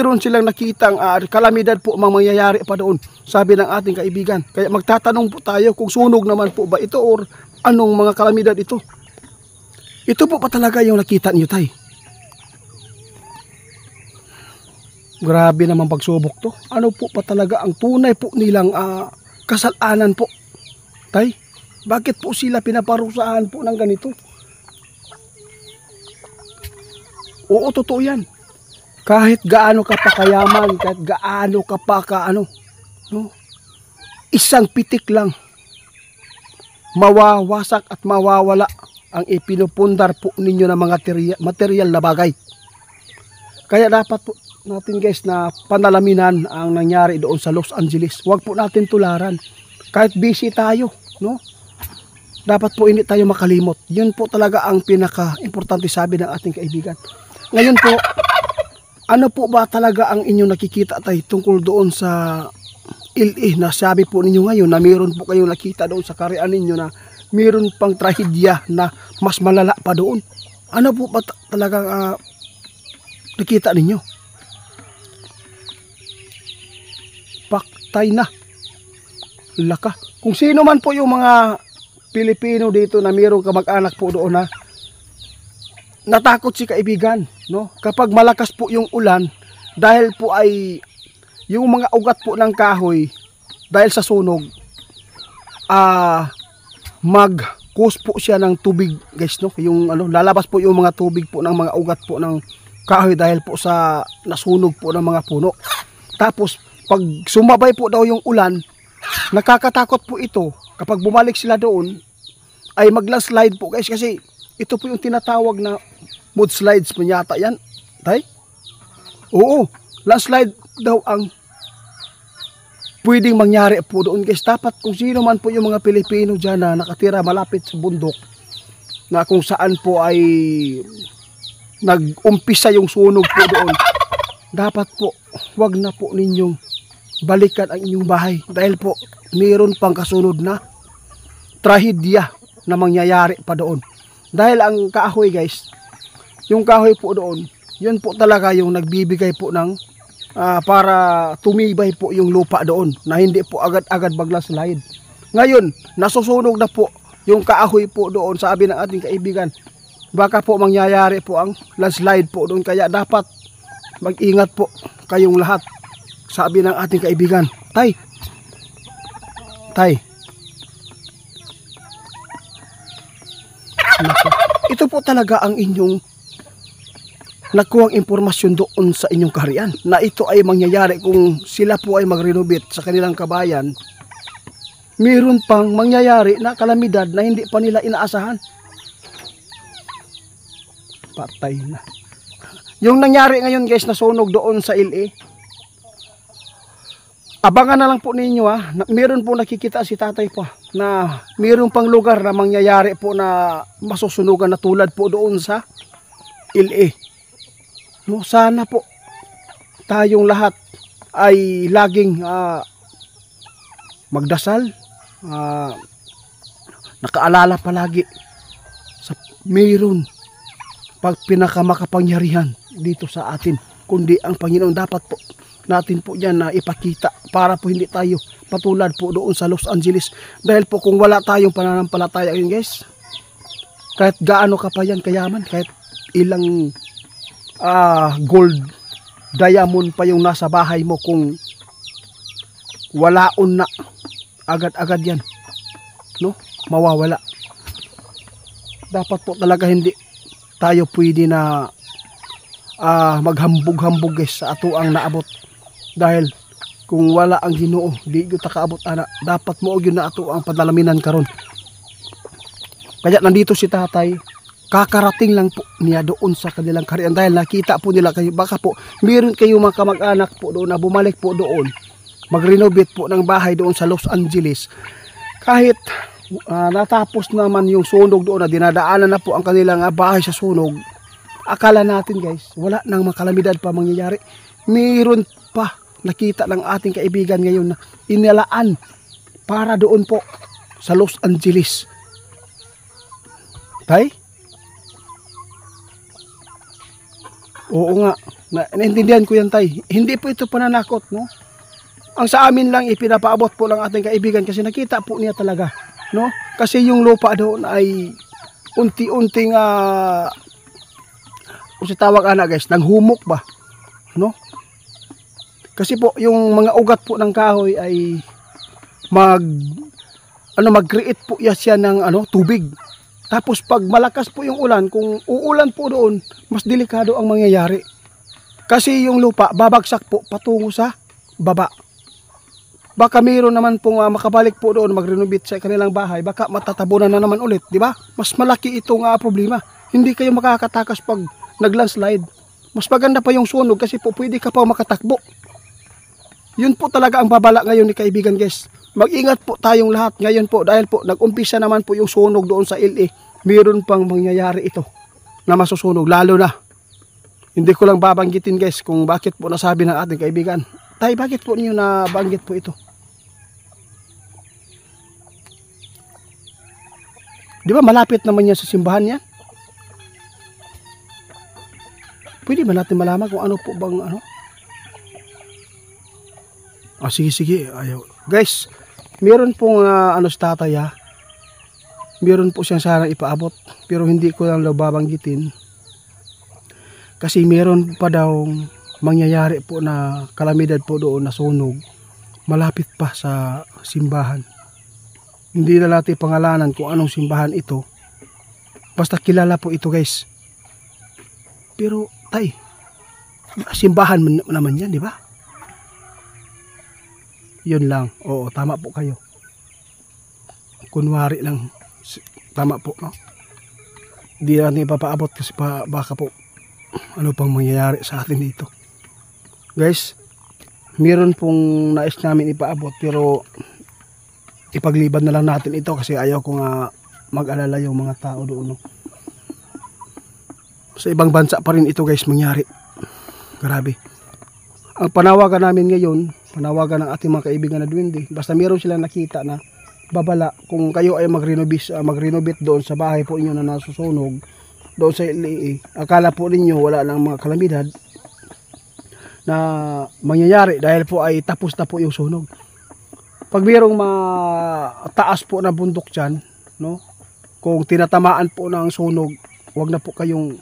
Meron silang nakitang kalamidad po mangyayari pa doon, sabi ng ating kaibigan. Kaya magtatanong po tayo kung sunog naman po ba ito or anong mga kalamidad ito. Ito po pa talaga yung nakita niyo, tay. Grabe naman pagsubok to. Ano po pa talaga ang tunay po nilang kasalanan po, tay? Bakit po sila pinaparusahan po ng ganito? Oo, totoo yan. Kahit gaano ka pa kayaman, kahit gaano ka pa no? Isang pitik lang, mawawasak at mawawala ang ipinupundar po ninyo ng mga material na bagay. Kaya dapat po natin, guys, na panalaminan ang nangyari doon sa Los Angeles. Huwag po natin tularan. Kahit busy tayo, no? Dapat po hindi tayo makalimot. Yun po talaga ang pinaka-importante, sabi ng ating kaibigan. Ngayon po, ano po ba talaga ang inyong nakikita, tay, tungkol doon sa LA na sabi po ninyo ngayon na mayroon po kayong nakita doon sa karian ninyo na mayroon pang trahedya na mas malala pa doon? Ano po ba talagang nakita ninyo? Paktay na. Laka. Kung sino man po yung mga Pilipino dito na mayroong kamag-anak po doon na natakot si kaibigan, no? Kapag malakas po yung ulan, dahil po ay yung mga ugat po ng kahoy dahil sa sunog, mag-cause po siya ng tubig, guys, no? Yung lalabas po yung mga tubig po ng mga ugat po ng kahoy dahil po sa nasunog po ng mga puno. Tapos pag sumabay po daw yung ulan, nakakatakot po ito. Kapag bumalik sila doon, ay magla-slide po, guys, kasi ito po yung tinatawag na mudslides po yata yan, tay? Oo, landslide daw ang pwedeng mangyari po doon, guys. Dapat kung sino man po yung mga Pilipino dyan na nakatira malapit sa bundok, na kung saan po ay nag-umpisa yung sunog po doon, dapat po wag na po ninyong balikan ang inyong bahay dahil po mayroon pang kasunod na trahedya na mangyayari pa doon. Dahil ang kahoy, guys, yung kahoy po doon, yun po talaga yung nagbibigay po ng para tumibay po yung lupa doon na hindi po agad-agad magla-slide. Ngayon, nasusunog na po yung kahoy po doon, sabi ng ating kaibigan. Baka po mangyayari po ang landslide po doon. Kaya dapat mag-ingat po kayong lahat, sabi ng ating kaibigan. Tay, ito po talaga ang inyong nakuhang impormasyon doon sa inyong kaharian na ito ay mangyayari kung sila po ay mag-renovate sa kanilang kabayan. Mayroon pang mangyayari na kalamidad na hindi pa nila inaasahan. Patay na. Yung nangyari ngayon, guys, na sunog doon sa LA, abangan na lang po ninyo, meron po nakikita si tatay po na meron pang lugar na mangyayari po na masusunugan na tulad po doon sa LA. No, sana po tayong lahat ay laging magdasal, nakaalala palagi sa mayroon pag pinakamakapangyarihan dito sa atin, kundi ang Panginoon. Dapat po natin po yan na ipakita para po hindi tayo patulad po doon sa Los Angeles. Dahil po kung wala tayong pananampalataya yun, guys, kahit gaano ka pa yan kayaman, kahit ilang gold, diamond pa yung nasa bahay mo, kung walaon na agad-agad yan, no? Mawawala. Dapat po talaga hindi tayo pwede na maghambog-hambog, guys, sa ato ang naabot. Dahil kung wala ang Ginoo, di ito takaabot, ana. Dapat mo yun na ato ang padalaminan karon. Kaya nandito si tatay, kakarating lang po niya doon sa kanilang kaharian dahil nakita po nila kayo. Baka po meron kayo mga kamag-anak po doon na bumalik po doon, mag-renovate po ng bahay doon sa Los Angeles. Kahit natapos naman yung sunog doon, na dinadaanan na po ang kanilang bahay sa sunog, akala natin, guys, wala nang makalamidad pa mangyayari. Meron pa nakita ng ating kaibigan ngayon na inilaan para doon po sa Los Angeles. Tay? Oo nga, Naintindihan ko yan, tay. Hindi po ito pananakot, no? Ang sa amin lang ipinapaabot po lang ating kaibigan kasi nakita po niya talaga, no? Kasi yung lupa doon ay unti-unting kung sa tawag guys, nanghumok ba, no? Kasi po yung mga ugat po ng kahoy ay mag-create po siya ng tubig. Tapos pag malakas po yung ulan, kung uulan po doon, mas delikado ang mangyayari. Kasi yung lupa babagsak po patungo sa baba. Baka mayroon naman pong makabalik po doon, mag-renovate sa kanilang bahay, baka matatabunan na naman ulit, di ba? Mas malaki itong problema. Hindi kayo makakatakas pag nag-landslide. Mas maganda pa yung sunog kasi po pwede ka pa makatakbo. Yun po talaga ang babala ngayon ni kaibigan, guys. Mag-ingat po tayong lahat ngayon po dahil po nag-umpisa naman po yung sunog doon sa LA. Mayroon pang mangyayari ito na masusunog, lalo na. Hindi ko lang babanggitin, guys, kung bakit po nasabi ng ating kaibigan. Tay, bakit po niyo nabanggit po ito? Di ba malapit naman yan sa simbahan niya? Pwede ba natin malaman kung ano po bang sige, ayaw. Guys, meron pong sa tatay, meron po siyang sarang ipaabot, pero hindi ko lang babanggitin. Kasi meron pa daw mangyayari po na kalamidad po doon na sunog malapit pa sa simbahan. Hindi na natin pangalanan kung anong simbahan ito. Basta kilala po ito, guys. Pero tay, simbahan naman yan, di ba? Yun lang. Oo, tama po kayo. Kunwari lang. Tama po, no? Hindi natin ipapaabot kasi baka po ano pang mangyayari sa atin dito. Guys, meron pong nais namin ipaabot pero ipagliban na lang natin ito kasi ayaw ko nga mag-alala yung mga tao doon, no? Sa ibang bansa pa rin ito, guys, mangyari. Grabe. Ang panawagan namin ngayon, panawagan ng ating mga kaibigan na duwende, basta meron silang nakita na babala, kung kayo ay mag-renovate doon sa bahay po inyo na nasusunog doon sa LA, akala po ninyo wala nang mga kalamidad na mangyayari dahil po ay tapos na po yung sunog. Pag mayroong mataas po na bundok dyan, no? Kung tinatamaan po ng sunog, wag na po kayong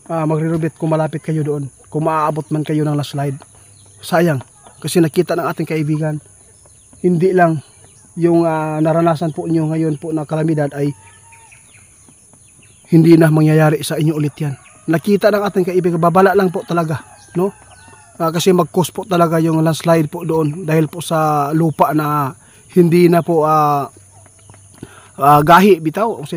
magre-renovate kung malapit kayo doon. Kung maaabot man kayo ng landslide, sayang. Kasi nakita ng ating kaibigan, hindi lang yung naranasan po inyo ngayon po na kalamidad ay hindi na mangyayari sa inyo ulit yan. Nakita ng ating kaibigan, babala lang po talaga, no? Kasi mag-cause po talaga yung landslide po doon dahil po sa lupa na hindi na po gahi bitaw o